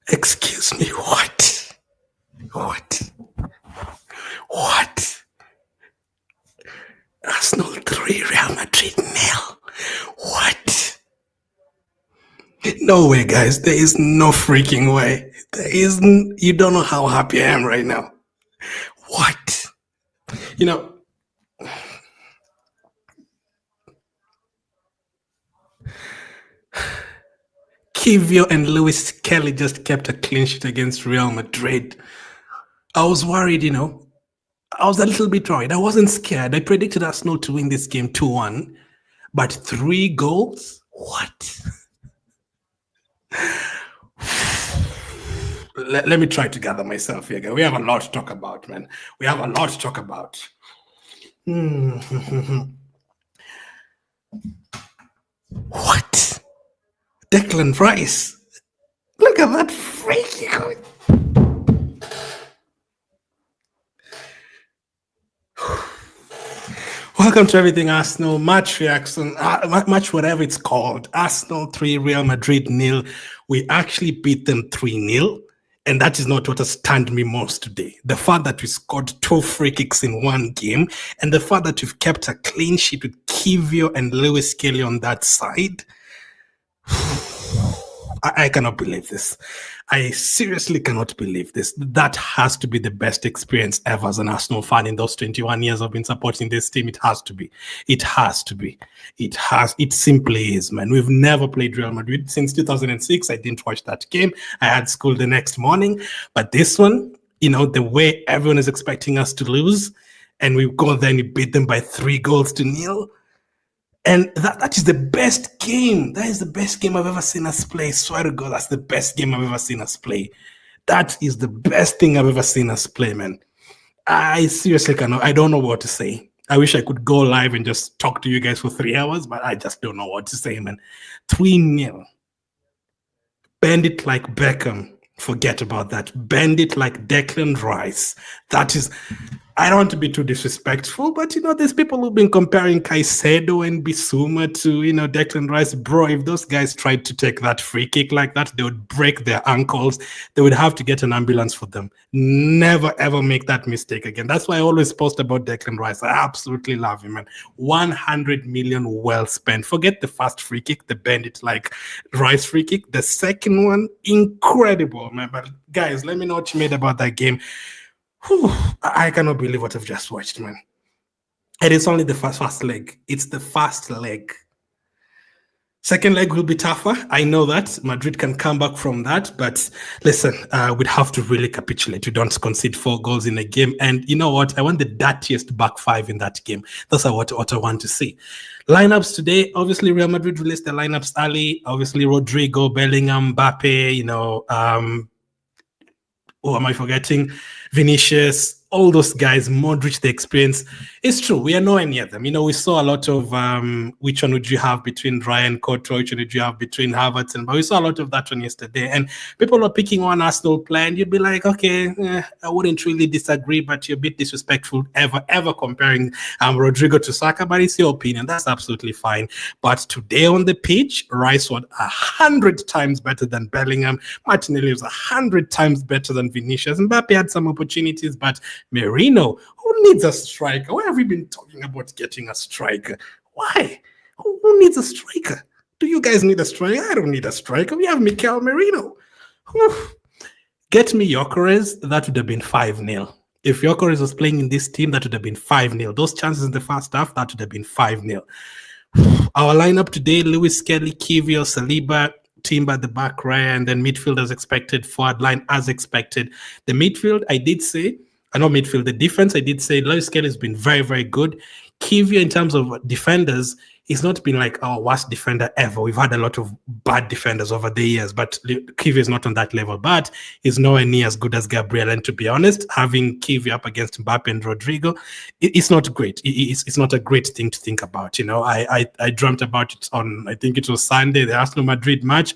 Excuse me, what? What? What? Arsenal 3, Real Madrid 0. What? No way, guys. There is no freaking way. You don't know how happy I am right now. What? You know, Kivio and Lewis Kelly just kept a clean sheet against Real Madrid. I was worried, I was a little bit worried. I wasn't scared. I predicted Arsenal to win this game 2-1, but 3 goals? What? Let me try to gather myself here. We have a lot to talk about, man. We have a lot to talk about. What? Declan Rice. Look at that freaky. Welcome to Everything Arsenal, match reaction, match whatever it's called. Arsenal 3, Real Madrid 0. We actually beat them 3-0. And that is not what has stunned me most today. The fact that we scored 2 free kicks in one game, and the fact that we've kept a clean sheet with Kivio and Lewis Kelly on that side. I cannot believe this. I seriously cannot believe this. That has to be the best experience ever as an Arsenal fan in those 21 years I've been supporting this team. It has to be. It has to be. It simply is, man. We've never played Real Madrid since 2006. I didn't watch that game. I had school the next morning. But this one, the way everyone is expecting us to lose, and we go there and we beat them by 3-0. And that is the best game. That is the best game I've ever seen us play. I swear to God, that's the best game I've ever seen us play. That is the best thing I've ever seen us play, man. I seriously cannot. I don't know what to say. I wish I could go live and just talk to you guys for 3 hours, but I just don't know what to say, man. 3-0. Bend it like Beckham. Forget about that. Bend it like Declan Rice. That is... I don't want to be too disrespectful, but, there's people who've been comparing Caicedo and Bissouma to, Declan Rice. Bro, if those guys tried to take that free kick like that, they would break their ankles. They would have to get an ambulance for them. Never, ever make that mistake again. That's why I always post about Declan Rice. I absolutely love him, man. 100 million well spent. Forget the first free kick, the bend it like Rice free kick. The second one, incredible, man. But guys, let me know what you made about that game. Whew, I cannot believe what I've just watched, man. And it's only the first leg. It's the first leg. Second leg will be tougher. I know that. Madrid can come back from that. But listen, we'd have to really capitulate. We don't concede 4 goals in a game. And you know what? I want the dirtiest back 5 in that game. That's what I want to see. Lineups today. Obviously, Real Madrid released the lineups early. Obviously, Rodrigo, Bellingham, Mbappe, who am I forgetting? Vinicius, all those guys, Modric, the experience. It's true. We are nowhere near them. We saw a lot of which one would you have between Ryan Coto, which one would you have between Havertz, but we saw a lot of that one yesterday. And people are picking one Arsenal player, and you'd be like, okay, I wouldn't really disagree, but you're a bit disrespectful ever comparing Rodrigo to Saka, but it's your opinion. That's absolutely fine. But today on the pitch, Rice was 100 times better than Bellingham. Martinelli was 100 times better than Vinicius. Mbappe had some opportunities, but Merino, who needs a striker? Why have we been talking about getting a striker? Why? Who needs a striker? Do you guys need a striker? I don't need a striker. We have Mikel Merino. Whew. Get me Gyökeres, that would have been 5-0. If Gyökeres was playing in this team, that would have been 5-0. Those chances in the first half, that would have been 5-0. Our lineup today, Lewis Kelly, Kivio, Saliba, Timber at the back, Raya, and then midfield as expected, forward line as expected. The midfield, I did say, not midfield, the defense, I did say Lewis Kelly has been very, very good. Kivio, in terms of defenders, he's not been like our worst defender ever. We've had a lot of bad defenders over the years, but Kivio is not on that level. But he's nowhere near as good as Gabriel. And to be honest, having Kivio up against Mbappe and Rodrigo, it's not great. It's not a great thing to think about. I dreamt about it on, I think it was Sunday, the Arsenal Madrid match.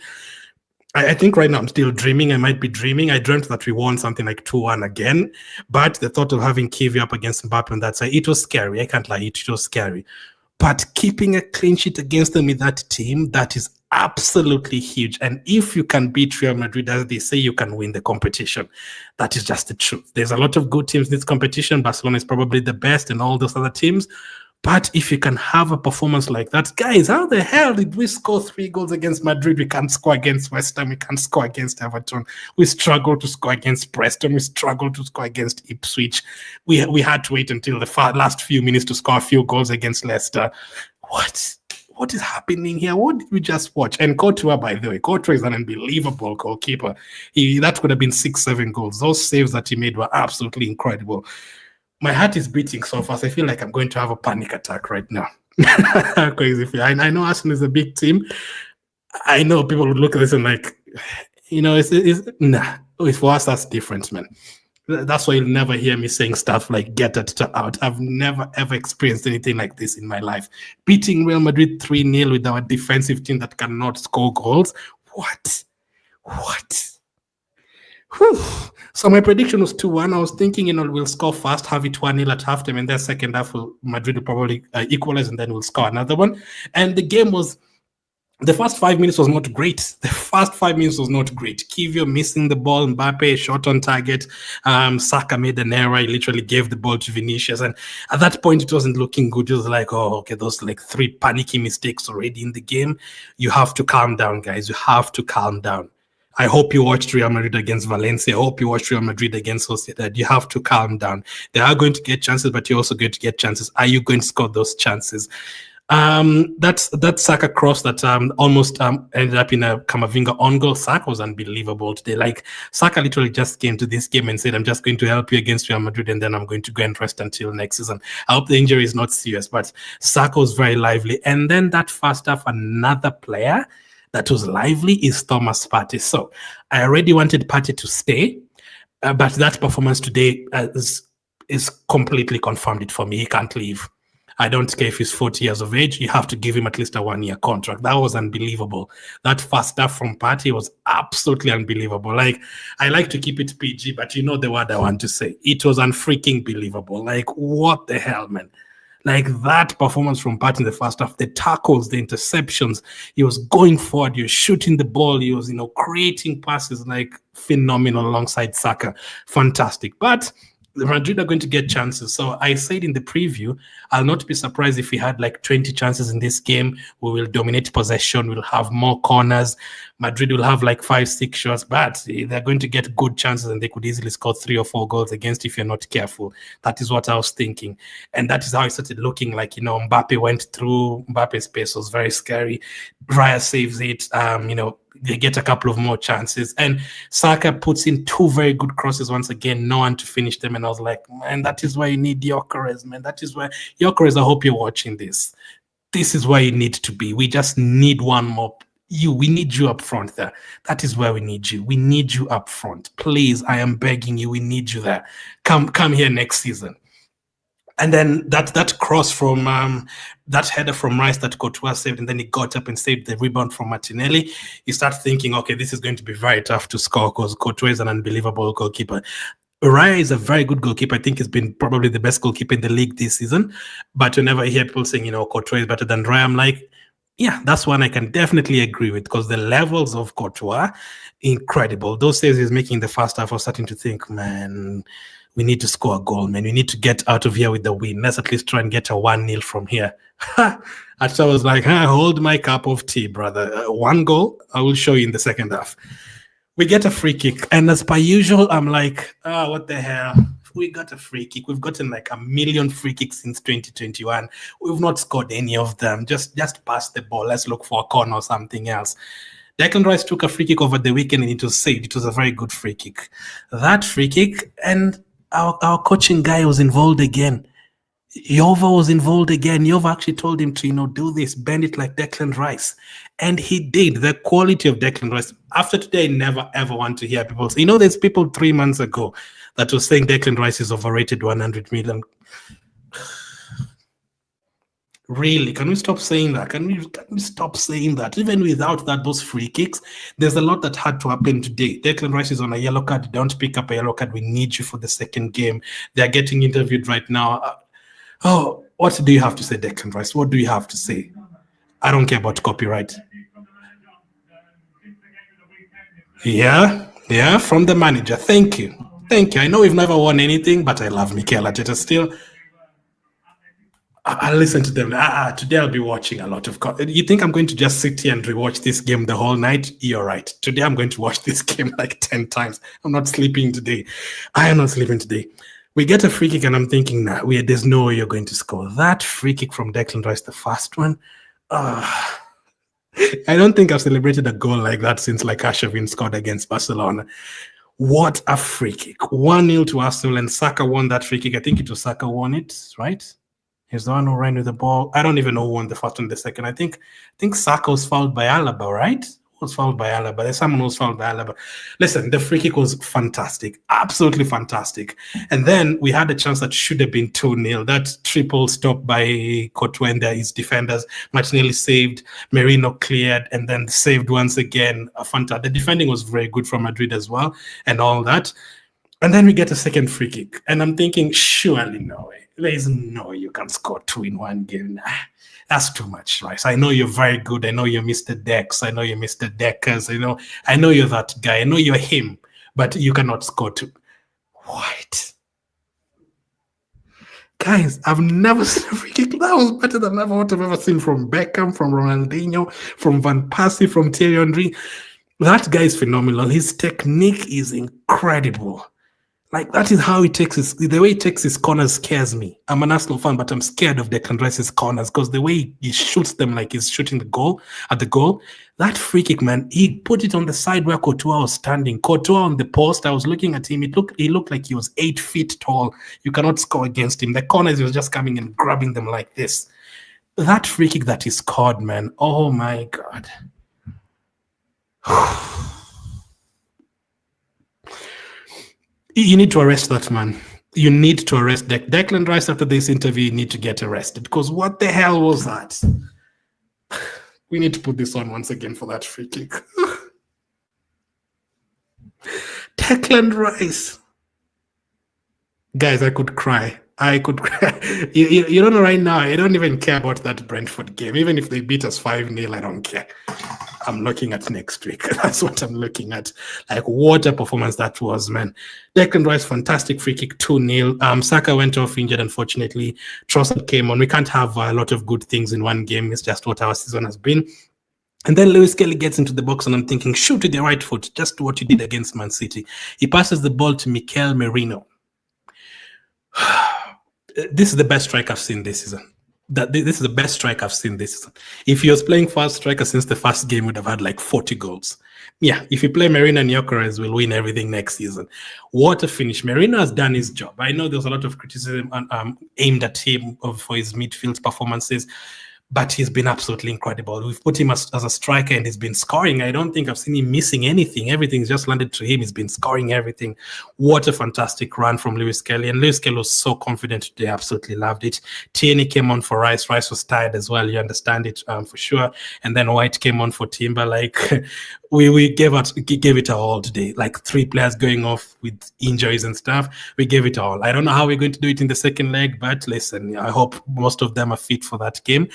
I think right now I'm still dreaming. I might be dreaming. I dreamt that we won something like 2-1 again. But the thought of having Kivio up against Mbappe on that side, it was scary. I can't lie. It was scary. But keeping a clean sheet against them with that team, that is absolutely huge. And if you can beat Real Madrid, as they say, you can win the competition. That is just the truth. There's a lot of good teams in this competition. Barcelona is probably the best, and all those other teams. But if you can have a performance like that, guys, how the hell did we score 3 goals against Madrid? We can't score against West Ham. We can't score against Everton. We struggle to score against Preston. We struggle to score against Ipswich. We had to wait until the last few minutes to score a few goals against Leicester. What is happening here? What did we just watch? And Courtois, by the way, Courtois is an unbelievable goalkeeper. That could have been 6-7 goals. Those saves that he made were absolutely incredible. My heart is beating so fast. I feel like I'm going to have a panic attack right now. Crazy. I know Arsenal is a big team. I know people would look at this and like, it's for us, that's different, man. That's why you'll never hear me saying stuff like get it out. I've never, ever experienced anything like this in my life. Beating Real Madrid 3-0 with our defensive team that cannot score goals. What? Whew. So my prediction was 2-1. I was thinking, we'll score fast, have it 1-0 at halftime, and then second half, Madrid will probably equalize, and then we'll score another one. And the game was, the first 5 minutes was not great. Kivio missing the ball, Mbappe shot on target. Saka made an error. He literally gave the ball to Vinicius. And at that point, it wasn't looking good. It was like, oh, okay, those like 3 panicky mistakes already in the game. You have to calm down, guys. You have to calm down. I hope you watched Real Madrid against Valencia. I hope you watched Real Madrid against Sociedad. You have to calm down. They are going to get chances, but you're also going to get chances. Are you going to score those chances? That Saka cross that almost ended up in a Camavinga on goal. Saka was unbelievable today. Like, Saka literally just came to this game and said, I'm just going to help you against Real Madrid, and then I'm going to go and rest until next season. I hope the injury is not serious, but Saka was very lively. And then that first half, another player that was lively is Thomas Partey. So I already wanted Partey to stay, but that performance today is completely confirmed it for me. He can't leave. I don't care if he's 40 years of age. You have to give him at least a 1-year contract. That was unbelievable. That first half from Partey was absolutely unbelievable. Like, I like to keep it PG, but you know the word I want to say. It was unfreaking believable. Like, what the hell, man? Like, that performance from Partey in the first half, the tackles, the interceptions, he was going forward, he was shooting the ball, he was, creating passes, like, phenomenal alongside Saka. Fantastic. But Madrid are going to get chances. So I said in the preview, I'll not be surprised if we had like 20 chances in this game. We will dominate possession. We'll have more corners. Madrid will have like 5-6 shots, but they're going to get good chances and they could easily score 3 or 4 goals against if you're not careful. That is what I was thinking. And that is how it started looking like, Mbappe went through. Mbappe's pace was very scary. Raya saves it. They get a couple of more chances. And Saka puts in 2 very good crosses once again, no one to finish them. And I was like, man, that is why you need Gyökeres, man. That is why, Gyökeres, I hope you're watching this. This is where you need to be. We just need one more. We need you up front there. That is where we need you. We need you up front. Please, I am begging you. We need you there. Come here next season. And then that cross from that header from Rice that Courtois saved, and then he got up and saved the rebound from Martinelli. You start thinking, okay, this is going to be very tough to score because Courtois is an unbelievable goalkeeper. Raya is a very good goalkeeper. I think he's been probably the best goalkeeper in the league this season. But whenever I hear people saying, Courtois is better than Raya, I'm like, yeah, that's one I can definitely agree with because the levels of Courtois, incredible. Those saves he's making in the first half, I was starting to think, man, we need to score a goal, man. We need to get out of here with the win. Let's at least try and get a 1-0 from here. And so I was like, hold my cup of tea, brother. 1 goal, I will show you in the second half. We get a free kick. And as per usual, I'm like, what the hell? We got a free kick. We've gotten like 1 million free kicks since 2021. We've not scored any of them. Just pass the ball. Let's look for a corner or something else. Declan Rice took a free kick over the weekend and it was saved. It was a very good free kick. That free kick, and our coaching guy was involved again. Jova was involved again. Jova actually told him to, do this, bend it like Declan Rice. And he did. The quality of Declan Rice. After today, I never, ever want to hear people say, there's people 3 months ago that was saying Declan Rice is overrated 100 million. Really? Can we stop saying that? Can we stop saying that? Even without those free kicks, there's a lot that had to happen today. Declan Rice is on a yellow card. Don't pick up a yellow card. We need you for the second game. They're getting interviewed right now. What do you have to say, Declan Rice? What do you have to say? I don't care about copyright. Yeah, from the manager. Thank you. Thank you. I know we've never won anything, but I love Mikel Arteta still. I'll listen to them. Today I'll be watching a lot of. You think I'm going to just sit here and rewatch this game the whole night? You're right. Today I'm going to watch this game like 10 times. I'm not sleeping today. I am not sleeping today. We get a free kick, and I'm thinking, there's no way you're going to score. That free kick from Declan Rice, the first one. I don't think I've celebrated a goal like that since like Arshavin scored against Barcelona. What a free kick. 1-0 to Arsenal, and Saka won that free kick. I think it was Saka won it, right? He's the one who ran with the ball. I don't even know who won the first and the second. I think Saka was fouled by Alaba, right? Was fouled by Alaba. There's someone who was fouled by Alaba. Listen, the free kick was fantastic. Absolutely fantastic. And then we had a chance that should have been 2-0. That triple stop by Courtois and his defenders. Martinelli saved, Merino cleared, and then saved once again. The defending was very good from Madrid as well, and all that. And then we get a second free kick. And I'm thinking, surely no way. There is no way you can score 2 in one game. That's too much, Rice. I know you're very good. I know you're Mr. Dex. I know you're Mr. Deckers. I know you're that guy. I know you're him. But you cannot score 2. What? Guys, I've never seen a free kick that was better than what I've ever seen from Beckham, from Ronaldinho, from Van Persie, from Thierry Henry. That guy is phenomenal. His technique is incredible. Like, that is how he takes the way he takes his corners scares me. I'm an Arsenal fan, but I'm scared of Declan Rice's corners because the way he shoots them like he's shooting the goal. That free kick, man, he put it on the side where Courtois was standing. Courtois on the post, I was looking at him. He looked like he was 8 feet tall. You cannot score against him. The corners, he was just coming and grabbing them like this. That free kick that he scored, man, oh my God. You need to arrest that man. You need to arrest Declan Rice. After this interview, you need to get arrested, because what the hell was that? We need to put this on once again for that free kick. Declan Rice. Guys, I could cry. You don't know right now, I don't even care about that Brentford game. Even if they beat us 5-0, I don't care. I'm looking at next week. That's what I'm looking at. Like, what a performance that was, man. Declan Rice, fantastic free kick, 2-0. Saka went off injured, unfortunately. Trossard came on. We can't have a lot of good things in one game. It's just what our season has been. And then Lewis Kelly gets into the box, and I'm thinking, shoot with the right foot, just what you did against Man City. He passes the ball to Mikel Merino. This is the best strike I've seen this season. This is the best strike I've seen this season. If he was playing fast striker since the first game, would have had like 40 goals. Yeah, if you play Merino and Gyökeres, we'll win everything next season. What a finish. Merino has done his job. I know there's a lot of criticism aimed at him for his midfield performances, but he's been absolutely incredible. We've put him as a striker, and he's been scoring. I don't think I've seen him missing anything. Everything's just landed to him. He's been scoring everything. What a fantastic run from Lewis Kelly. And Lewis Kelly was so confident today. Absolutely loved it. Tierney came on for Rice. Rice was tired as well. You understand it for sure. And then White came on for Timber. Like, we gave it all today. Like, 3 players going off with injuries and stuff. We gave it all. I don't know how we're going to do it in the second leg, but listen, I hope most of them are fit for that game.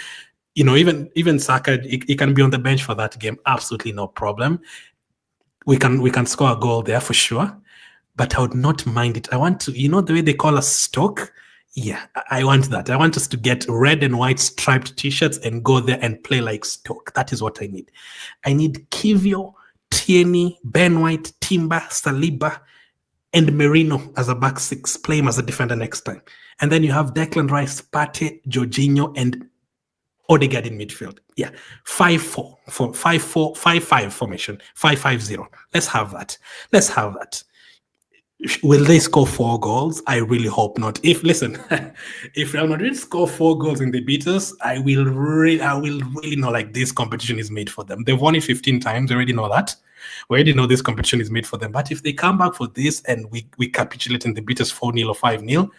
Even Saka, he can be on the bench for that game. Absolutely no problem. We can score a goal there for sure. But I would not mind it. I want to, the way they call us Stoke? Yeah, I want that. I want us to get red and white striped T-shirts and go there and play like Stoke. That is what I need. I need Kivio, Tierney, Ben White, Timber, Saliba, and Merino as a back six. Play him as a defender next time. And then you have Declan Rice, Partey, Jorginho, and Odegaard in midfield. Yeah, 5-4, 5-4, 5-5 formation, 5-5-0. Let's have that. Will they score 4 goals? I really hope not. If Real Madrid score 4 goals and they beat us, I will really know, like, this competition is made for them. They've won it 15 times. We already know that. We already know this competition is made for them. But if they come back for this and we capitulate and they beat us 4-0 or 5-0,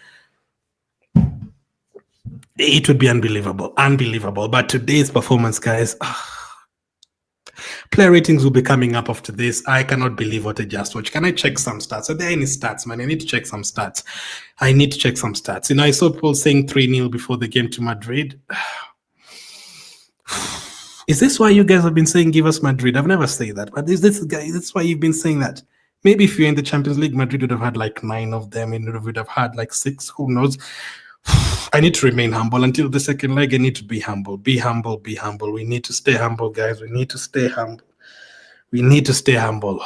it would be unbelievable. But today's performance, guys, Player ratings will be coming up after this. I cannot believe what I just watched. Can I check some stats? Are there any stats, man? I need to check some stats. I need to check some stats. You know, I saw people saying 3-0 before the game to Madrid. Is this why you guys have been saying give us Madrid? I've never said that, but is this why you've been saying that? Maybe if you're in the Champions League, Madrid would have had like 9 of them, and would have had like 6. Who knows? I need to remain humble until the second leg. I need to be humble. Be humble. Be humble. We need to stay humble, guys. We need to stay humble. We need to stay humble.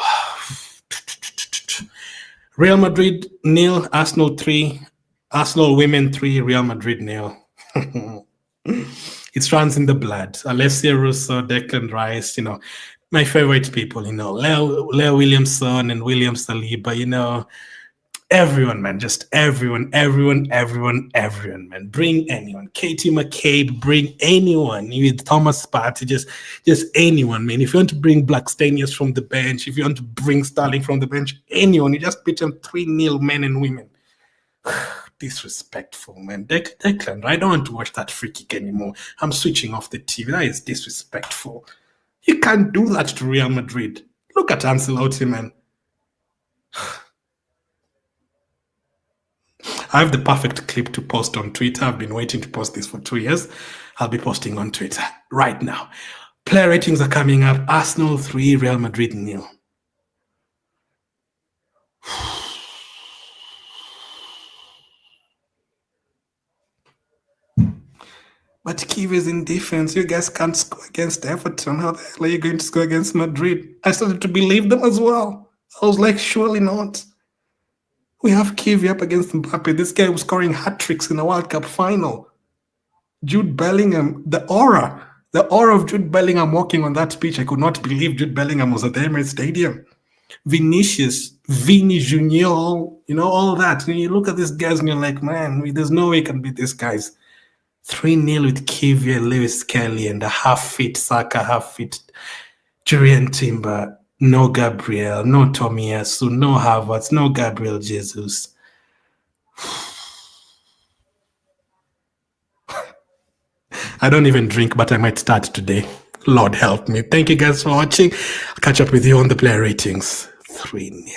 Real Madrid 0, Arsenal 3, Arsenal women 3, Real Madrid 0. It runs in the blood. Alessia Russo, Declan Rice, you know, my favorite people, you know, Leo Williamson and William Saliba, you know, everyone, man, just everyone, man. Bring anyone. Katie McCabe, bring anyone. With Thomas Partey, just anyone, man. If you want to bring Blackstenius from the bench, if you want to bring Sterling from the bench, anyone, you just beat them 3-0, men and women. Disrespectful, man. Declan, I don't want to watch that free kick anymore. I'm switching off the TV. That is disrespectful. You can't do that to Real Madrid. Look at Ancelotti, man. I have the perfect clip to post on Twitter. I've been waiting to post this for 2 years. I'll be posting on Twitter right now. Player ratings are coming up. Arsenal 3, Real Madrid 0. But Kiev is in defense. You guys can't score against Everton. How the hell are you going to score against Madrid? I started to believe them as well. I was like, surely not. We have Kiev up against Mbappe. This guy was scoring hat-tricks in a World Cup final. Jude Bellingham, the aura of Jude Bellingham walking on that pitch. I could not believe Jude Bellingham was at the Emirates Stadium. Vinicius, Vini Junior, you know, all that. And you look at these guys and you're like, man, there's no way I can beat these guys. 3-0 with Kivia, Lewis Kelly, and a half-fit Saka, half-fit Julian Timber. No Gabriel, no Tomiyasu, no Havertz, no Gabriel Jesus. I don't even drink, but I might start today. Lord help me. Thank you guys for watching. I'll catch up with you on the player ratings. 3-0.